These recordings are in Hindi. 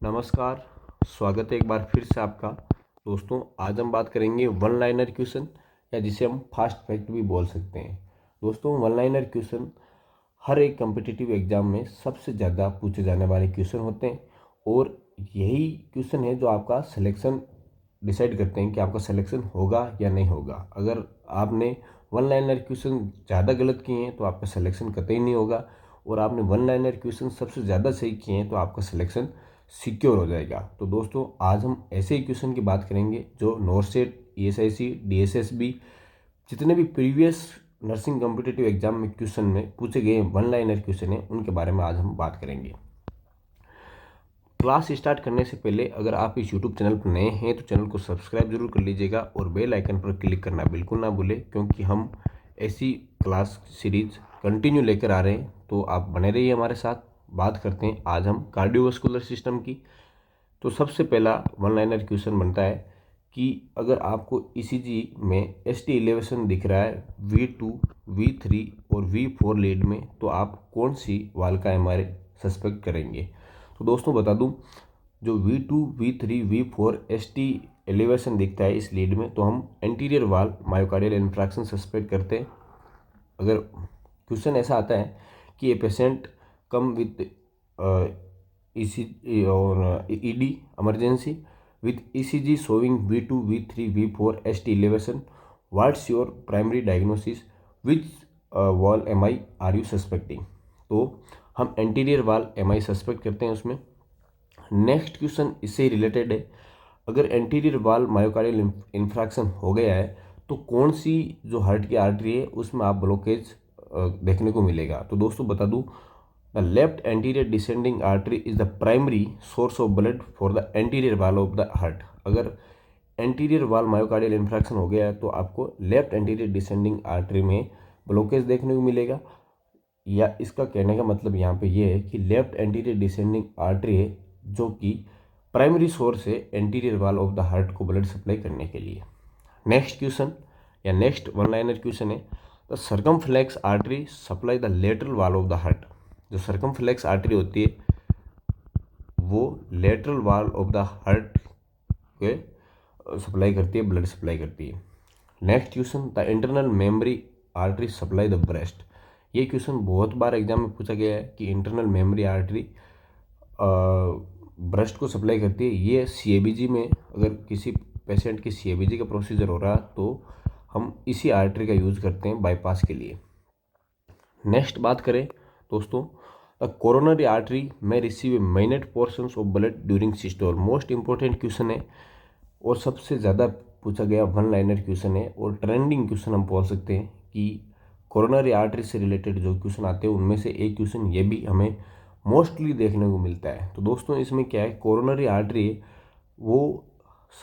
नमस्कार। स्वागत है एक बार फिर से आपका। दोस्तों, आज हम बात करेंगे वन लाइनर क्वेश्चन या जिसे हम फास्ट फैक्ट भी बोल सकते हैं। दोस्तों, वन लाइनर क्वेश्चन हर एक कम्पिटिटिव एग्जाम में सबसे ज़्यादा पूछे जाने वाले क्वेश्चन होते हैं और यही क्वेश्चन है जो आपका सिलेक्शन डिसाइड करते हैं कि आपका सिलेक्शन होगा या नहीं होगा। अगर आपने वन लाइनर क्वेश्चन ज़्यादा गलत किए हैं तो आपका सिलेक्शन कतई नहीं होगा, और आपने वन लाइनर क्वेश्चन सबसे ज़्यादा सही किए हैं तो आपका सिलेक्शन सिक्योर हो जाएगा। तो दोस्तों, आज हम ऐसे ही क्वेश्चन की बात करेंगे जो नॉर्सेट, ईएसआईसी, डीएसएसबी, जितने भी प्रीवियस नर्सिंग कॉम्पिटिटिव एग्जाम में क्वेश्चन में पूछे गए वन लाइनर क्वेश्चन हैं, उनके बारे में आज हम बात करेंगे। क्लास स्टार्ट करने से पहले अगर आप इस यूट्यूब चैनल पर नए हैं तो चैनल को सब्सक्राइब जरूर कर लीजिएगा और बेल आइकन पर क्लिक करना बिल्कुल ना भूलें, क्योंकि हम ऐसी क्लास सीरीज कंटिन्यू लेकर आ रहे हैं। तो आप बने रहिए हमारे साथ। बात करते हैं आज हम कार्डियोवास्कुलर सिस्टम की। तो सबसे पहला वन लाइनर क्वेश्चन बनता है कि अगर आपको ईसीजी में ST एलिवेशन दिख रहा है V2, V3 और V4 लीड में, तो आप कौन सी वाल का MRI सस्पेक्ट करेंगे। तो दोस्तों बता दूं, जो V2, V3, V4 ST elevation दिखता है इस लीड में, तो हम एंटीरियर वाल मायोकार्डियल इन्फ्रैक्शन सस्पेक्ट करते हैं। अगर क्वेश्चन ऐसा आता है कि a patient come with ECG और ED emergency with ECG showing V2, V3, V4 ST elevation, what's your primary diagnosis, which wall MI are you suspecting। तो हम एंटीरियर वाल MI सस्पेक्ट करते हैं उसमें। नेक्स्ट क्वेश्चन इससे ही रिलेटेड है। अगर एंटीरियर वाल मायोकार्डियल इन्फ्रैक्शन हो गया है तो कौन सी जो हार्ट की आर्टरी है उसमें आप ब्लॉकेज देखने को मिलेगा। तो दोस्तों बता दूं, the left anterior descending artery is the primary source of blood for the anterior wall of the heart. अगर एंटीरियर वाल मायोकार्डियल इन्फ्रैक्शन हो गया है तो आपको लेफ्ट एंटीरियर डिसेंडिंग आर्टरी में ब्लॉकेज देखने को मिलेगा। या इसका कहने का मतलब यहाँ पे ये है कि लेफ्ट एंटीरियर डिसेंडिंग आर्टरी है जो कि प्राइमरी सोर्स है anterior wall of the heart को ब्लड सप्लाई करने के लिए। नेक्स्ट क्वेश्चन या नेक्स्ट वन लाइनर क्वेश्चन है, the circumflex artery supply the lateral wall of the heart. जो सर्कमफ्लेक्स आर्टरी होती है वो lateral wall of the heart के सप्लाई करती है, ब्लड सप्लाई करती है। Next question, the internal memory artery supply the breast. ये क्वेश्चन बहुत बार एग्जाम में पूछा गया है कि इंटरनल मेमोरी आर्टरी ब्रेस्ट को सप्लाई करती है। ये CABG में अगर किसी पेशेंट की CABG का प्रोसीजर हो रहा तो हम इसी आर्टरी का यूज़ करते हैं बाईपास के लिए। नेक्स्ट बात करें दोस्तों, द कोरोनरी आर्टरी में receive minute portions of blood during systole. Most important question है और सबसे ज़्यादा पूछा गया वन लाइनर क्वेश्चन है और ट्रेंडिंग क्वेश्चन हम बोल सकते हैं कि कोरोनरी आर्टरी से रिलेटेड जो क्वेश्चन आते हैं उनमें से एक क्वेश्चन ये भी हमें मोस्टली देखने को मिलता है। तो दोस्तों इसमें क्या है, कोरोनरी आर्टरी है वो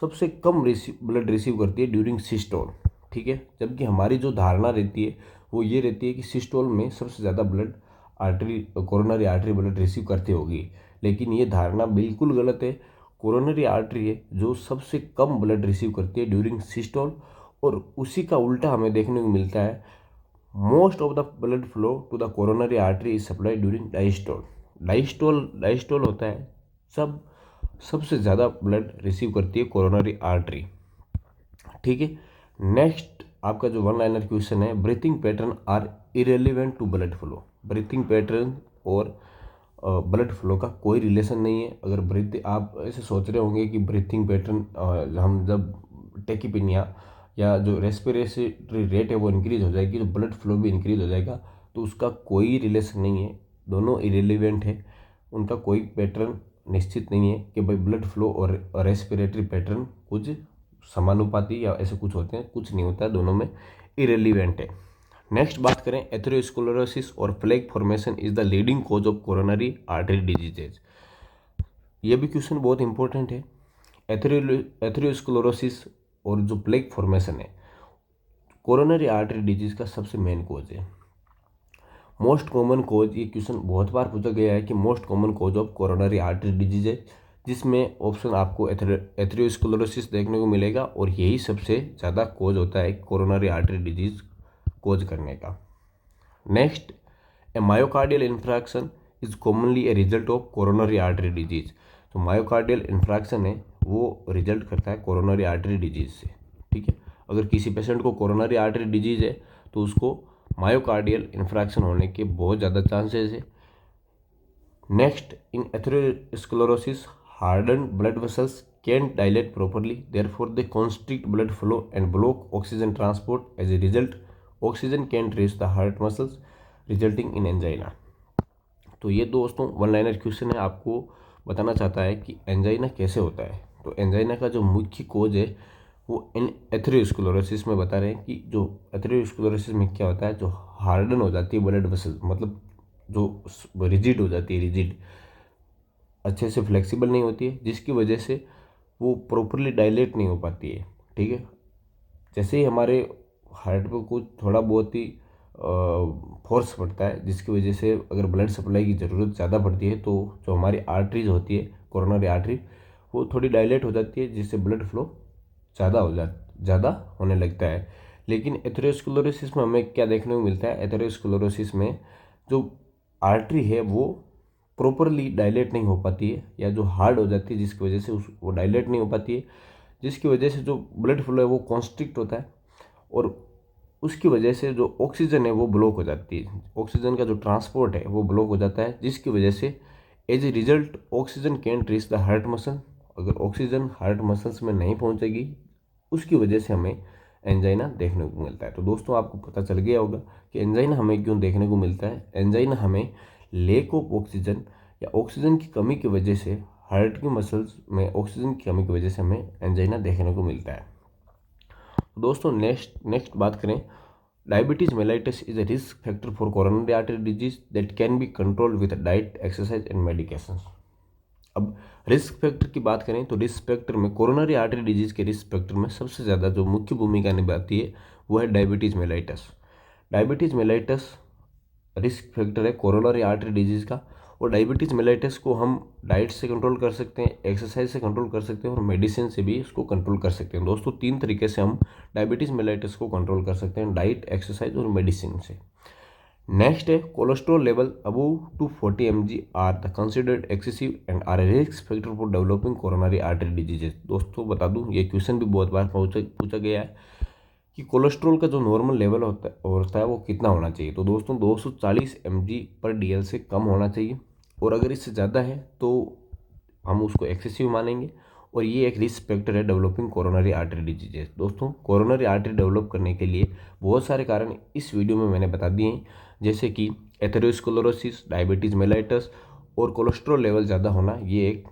सबसे कम ब्लड रिसीव करती है ड्यूरिंग सिस्टोल, ठीक है। जबकि हमारी जो धारणा रहती है वो ये रहती है कि सिस्टोल में सबसे ज़्यादा blood artery coronary artery blood receive करती होगी, लेकिन ये धारणा बिल्कुल गलत है। कोरोनरी आर्टरी है जो सबसे कम ब्लड रिसीव करती है ड्यूरिंग सिस्टोल, और उसी का उल्टा हमें देखने को मिलता है, most of the blood flow to the coronary artery is supply during diastole. Diastole होता है सबसे ज़्यादा ब्लड रिसीव करती है कोरोनरी आर्टरी, ठीक है। नेक्स्ट आपका जो वन लाइनर क्वेश्चन है, breathing pattern are irrelevant to blood flow. Breathing pattern और ब्लड फ्लो का कोई रिलेशन नहीं है। अगर आप ऐसे सोच रहे होंगे कि ब्रीथिंग पैटर्न हम जब टेकीपिनिया या जो रेस्पिरेटरी रेट है वो इंक्रीज हो जाएगी तो ब्लड फ्लो भी इंक्रीज हो जाएगा, तो उसका कोई रिलेशन नहीं है। दोनों इरेलीवेंट है, उनका कोई पैटर्न निश्चित नहीं है कि भाई ब्लड फ्लो और रेस्पिरेटरी पैटर्न कुछ समानुपाती या ऐसे कुछ होते हैं, कुछ नहीं होता है, दोनों में इरेलीवेंट है। नेक्स्ट बात करें, एथेरोस्क्लेरोसिस और plaque formation is the leading cause of coronary artery diseases. ये भी क्वेश्चन बहुत इंपॉर्टेंट है। एथेरोस्क्लेरोसिस और जो प्लेक फॉर्मेशन है कोरोनरी आर्टरी डिजीज का सबसे मेन कॉज है। मोस्ट कॉमन कॉज, ये क्वेश्चन बहुत बार पूछा गया है कि most common cause of coronary artery disease है, जिसमें ऑप्शन आपको एथेरोस्क्लेरोसिस देखने को मिलेगा और यही सबसे ज़्यादा कॉज होता है कोरोनरी आर्टरी डिजीज कॉज करने का। Next, A myocardial infarction is commonly a result of coronary artery disease. जो मायोकार्डियल इन्फ्रैक्शन है वो रिजल्ट करता है कोरोनरी आर्टरी डिजीज से, ठीक है। अगर किसी पेशेंट को कोरोनरी आर्टरी डिजीज है तो उसको मायोकार्डियल इन्फ्रैक्शन होने के बहुत ज़्यादा चांसेस है। Next, in atherosclerosis hardened blood vessels can't dilate properly, therefore they constrict blood flow and block oxygen transport. As a result, oxygen can't reach the heart muscles, resulting in angina. तो ये दोस्तों वन लाइनर क्वेश्चन है, आपको बताना चाहता है कि एंजाइना कैसे होता है। तो एंजाइना का जो मुख्य कोज है वो इन एथेरोस्क्लेरोसिस में बता रहे हैं कि जो एथेरोस्क्लेरोसिस में क्या होता है, जो हार्डन हो जाती है ब्लड वेसल, मतलब जो रिजिड हो जाती है, रिजिड अच्छे से फ्लेक्सिबल नहीं होती है, जिसकी वजह से वो प्रॉपरली डायलेट नहीं हो पाती है, ठीक है। जैसे ही हमारे हार्ट पे कुछ थोड़ा बहुत ही फोर्स पड़ता है, जिसकी वजह से अगर ब्लड सप्लाई की ज़रूरत ज़्यादा पड़ती है तो जो हमारी आर्टरीज होती है, कोरोनरी आर्टरी, वो थोड़ी डायलेट हो जाती है, जिससे ब्लड फ्लो ज़्यादा होने लगता है। लेकिन एथेरोस्क्लेरोसिस में हमें क्या देखने को मिलता है, एथेरोस्क्लेरोसिस में जो आर्टरी है वो प्रॉपरली डायलेट नहीं हो पाती है, या जो हार्ड हो जाती है जिसकी वजह से वो डायलेट नहीं हो पाती है, जिसकी वजह से जो ब्लड फ्लो है वो कॉन्स्ट्रिक्ट होता है, और उसकी वजह से जो ऑक्सीजन है वो ब्लॉक हो जाती है, ऑक्सीजन का जो ट्रांसपोर्ट है वो ब्लॉक हो जाता है, जिसकी वजह से as a result oxygen can't reach the heart muscle. अगर ऑक्सीजन हार्ट मसल्स में नहीं पहुंचेगी, उसकी वजह से हमें एंजाइना देखने को मिलता है। तो दोस्तों आपको पता चल गया होगा कि एंजाइना हमें क्यों देखने को मिलता है। एंजाइना हमें लेक ऑफ ऑक्सीजन या ऑक्सीजन की कमी की वजह से, हार्ट की मसल्स में ऑक्सीजन की कमी की वजह से हमें एंजाइना देखने को मिलता है। दोस्तों नेक्स्ट बात करें, diabetes mellitus is a risk factor for coronary artery disease that can be controlled with diet, exercise and medication. अब रिस्क फैक्टर की बात करें तो रिस्क फैक्टर में, कोरोनरी आर्टरी डिजीज के रिस्क फैक्टर में सबसे ज़्यादा जो मुख्य भूमिका निभाती है वो है diabetes mellitus. Diabetes mellitus risk factor है कोरोनरी आर्टरी डिजीज़ का, और डायबिटीज़ मेलाइटस को हम डाइट से कंट्रोल कर सकते हैं, एक्सरसाइज से कंट्रोल कर सकते हैं, और मेडिसिन से भी इसको कंट्रोल कर सकते हैं। दोस्तों 3 तरीके से हम डायबिटीज़ मेलाइटस को कंट्रोल कर सकते हैं, डाइट, एक्सरसाइज और मेडिसिन से। नेक्स्ट है cholesterol level above 240 mg are the considered excessive and are a risk factor for developing coronary artery diseases. दोस्तों बता दूं, ये क्वेश्चन भी बहुत बार पूछा गया है कि कोलेस्ट्रॉल का जो नॉर्मल लेवल होता है वो कितना होना चाहिए। तो दोस्तों 240 mg/dl से कम होना चाहिए, और अगर इससे ज़्यादा है तो हम उसको एक्सेसिव मानेंगे, और ये एक रिस्क फैक्टर है डेवलपिंग कोरोनरी आर्टरी डिजीजेस। दोस्तों कोरोनरी आर्टरी डेवलप करने के लिए बहुत सारे कारण इस वीडियो में मैंने बता दिए हैं, जैसे कि एथेरोस्क्लेरोसिस, डायबिटीज़ मेलाइटस और कोलेस्ट्रॉल लेवल ज़्यादा होना, ये एक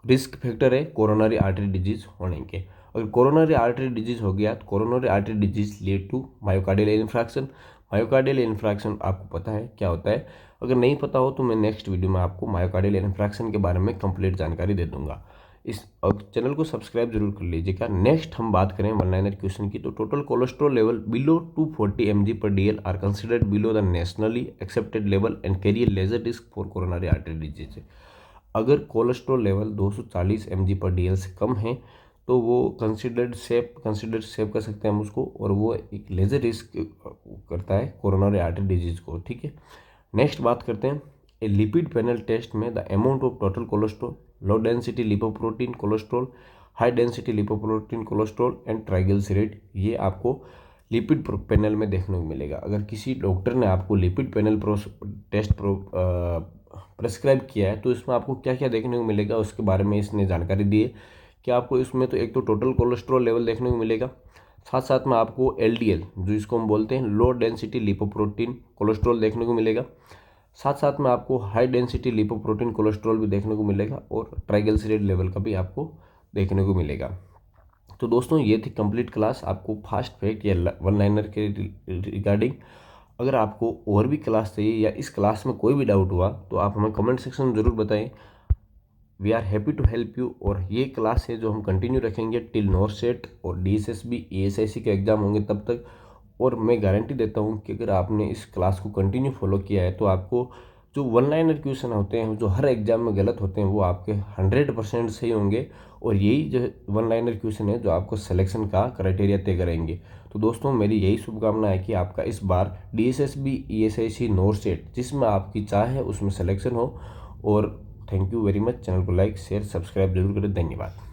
रिस्क फैक्टर है कोरोनरी आर्टरी डिजीज होने के। अगर कोरोनरी आर्टरी डिजीज हो गया तो coronary artery disease lead to myocardial infarction. Myocardial infarction आपको पता है क्या होता है, अगर नहीं पता हो तो मैं नेक्स्ट वीडियो में आपको मायोकार्डियल इन्फ्रैक्शन के बारे में कंप्लीट जानकारी दे दूंगा। इस चैनल को सब्सक्राइब जरूर कर लीजिएगा। नेक्स्ट हम बात करें वन लाइनर क्वेश्चन की, तो total cholesterol level below 240 mg/dl are considered below the nationally accepted level and carry lesser risk for coronary artery disease. अगर कोलेस्ट्रॉल लेवल 240 mg/dl से कम है तो वो कंसिडर्ड सेफ कर सकते हैं हम उसको, और वो एक लेजर रिस्क करता है कोरोनरी आर्टरी डिजीज को, ठीक है। नेक्स्ट बात करते हैं, ए लिपिड पैनल टेस्ट में the amount of total cholesterol, low density lipoprotein cholesterol, high density lipoprotein cholesterol and triglyceride, ये आपको लिपिड पैनल में देखने को मिलेगा। अगर किसी डॉक्टर ने आपको लिपिड पैनल टेस्ट प्रेस्क्राइब किया है तो इसमें आपको क्या क्या देखने को मिलेगा उसके बारे में इसने जानकारी दी है कि आपको इसमें तो एक तो टोटल कोलेस्ट्रॉल लेवल देखने को मिलेगा, साथ साथ में आपको एलडीएल जो इसको हम बोलते हैं लो डेंसिटी लिपोप्रोटीन कोलेस्ट्रॉल देखने को मिलेगा, साथ साथ में आपको हाई डेंसिटी लिपोप्रोटीन कोलेस्ट्रॉल भी देखने को मिलेगा, और ट्राइग्लिसराइड लेवल का भी आपको देखने को मिलेगा। तो दोस्तों ये थी कंप्लीट क्लास आपको फास्ट फैक्ट या वन लाइनर के रिगार्डिंग। अगर आपको और भी क्लास चाहिए या इस क्लास में कोई भी डाउट हुआ तो आप हमें कमेंट सेक्शन में ज़रूर बताएं। We are happy to help you. और ये क्लास है जो हम कंटिन्यू रखेंगे टिल नॉरसेट और डीएसएसबी ESIC के एग्ज़ाम होंगे तब तक। और मैं गारंटी देता हूँ कि अगर आपने इस क्लास को कंटिन्यू फॉलो किया है तो आपको जो वन लाइनर क्वेश्चन होते हैं जो हर एग्जाम में गलत होते हैं वो आपके 100% सही होंगे, और यही जो वन लाइनर क्वेश्चन है जो आपको सिलेक्शन का क्राइटेरिया तय करेंगे। तो दोस्तों मेरी यही शुभकामना है कि आपका इस बार DSSB ESIC नॉरसेट जिसमें आपकी चाह है उसमें सिलेक्शन हो। और thank you very much. Channel को लाइक शेयर सब्सक्राइब जरूर करें। धन्यवाद।